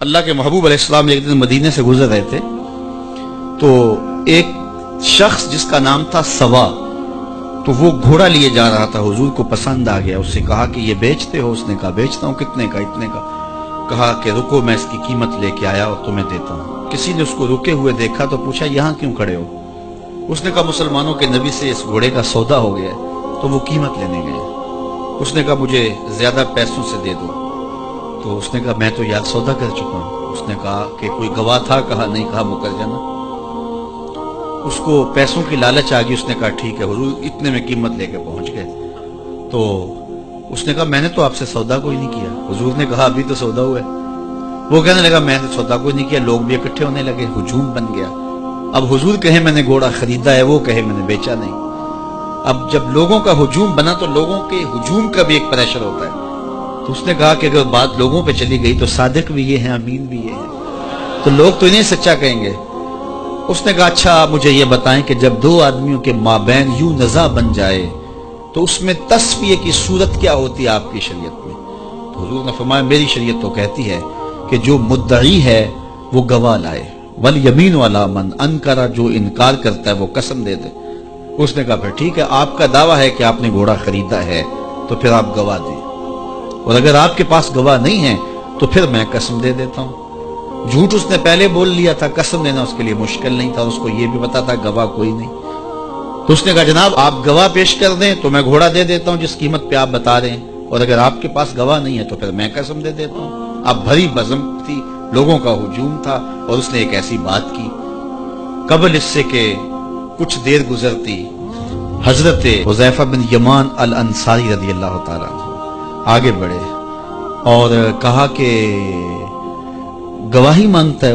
اللہ کے محبوب علیہ السلام ایک دن مدینے سے گزر رہے تھے تو ایک شخص جس کا نام تھا سوا، تو وہ گھوڑا لیے جا رہا تھا، حضور کو پسند آ گیا، اس سے کہا کہ یہ بیچتے ہو؟ اس نے کہا بیچتا ہوں۔ کتنے کا؟ اتنے کا۔ کہا کہ رکو میں اس کی قیمت لے کے آیا اور تمہیں دیتا ہوں۔ کسی نے اس کو رکے ہوئے دیکھا تو پوچھا یہاں کیوں کھڑے ہو؟ اس نے کہا مسلمانوں کے نبی سے اس گھوڑے کا سودا ہو گیا ہے، تو وہ قیمت لینے گئے۔ اس نے کہا مجھے زیادہ پیسوں سے دے دو، تو اس نے کہا میں تو یار سودا کر چکا ہوں۔ اس نے کہا کہ کوئی گواہ تھا؟ کہا نہیں۔ کہا مکر جانا۔ اس کو پیسوں کی لالچ آ گئی، اس نے کہا ٹھیک ہے حضور، اتنے میں قیمت لے کے پہنچ گئے۔ تو اس نے کہا میں نے تو آپ سے سودا کوئی نہیں کیا۔ حضور نے کہا ابھی تو سودا ہوا ہے۔ وہ کہنے لگا میں نے سودا کوئی نہیں کیا۔ لوگ بھی اکٹھے ہونے لگے، ہجوم بن گیا۔ اب حضور کہے میں نے گھوڑا خریدا ہے، وہ کہے میں نے بیچا نہیں۔ اب جب لوگوں کا ہجوم بنا تو لوگوں کے ہجوم کا بھی ایک پریشر ہوتا ہے۔ تو اس نے کہا کہ اگر بات لوگوں پہ چلی گئی تو صادق بھی یہ ہیں، امین بھی یہ ہیں، تو لوگ تو انہیں سچا کہیں گے۔ اس نے کہا اچھا مجھے یہ بتائیں کہ جب دو آدمیوں کے مابین یوں نزاع بن جائے تو اس میں تصفیہ کی صورت کیا ہوتی ہے آپ کی شریعت میں؟ تو حضور نے فرمایا میری شریعت تو کہتی ہے کہ جو مدعی ہے وہ گواہ لائے، والیمین علی من انکر، جو انکار کرتا ہے وہ قسم دے دے۔ اس نے کہا پھر ٹھیک ہے، آپ کا دعویٰ ہے کہ آپ نے گھوڑا خریدا ہے تو پھر آپ گواہ دیں، اور اگر آپ کے پاس گواہ نہیں ہے تو پھر میں قسم دے دیتا ہوں۔ جھوٹ اس نے پہلے بول لیا تھا، قسم دینا اس کے لیے مشکل نہیں تھا، اس کو یہ بھی پتا تھا گواہ کوئی نہیں۔ تو اس نے کہا جناب آپ گواہ پیش کر دیں تو میں گھوڑا دے دیتا ہوں جس قیمت پہ آپ بتا رہے ہیں، اور اگر آپ کے پاس گواہ نہیں ہے تو پھر میں قسم دے دیتا ہوں۔ اب بھری بزم تھی، لوگوں کا ہجوم تھا، اور اس نے ایک ایسی بات کی۔ قبل اس سے کہ کچھ دیر گزرتی، حضرت حذیفہ بن یمان الانصاری رضی اللہ تعالیٰ آگے بڑھے اور کہا کہ گواہی مانگتا ہے؟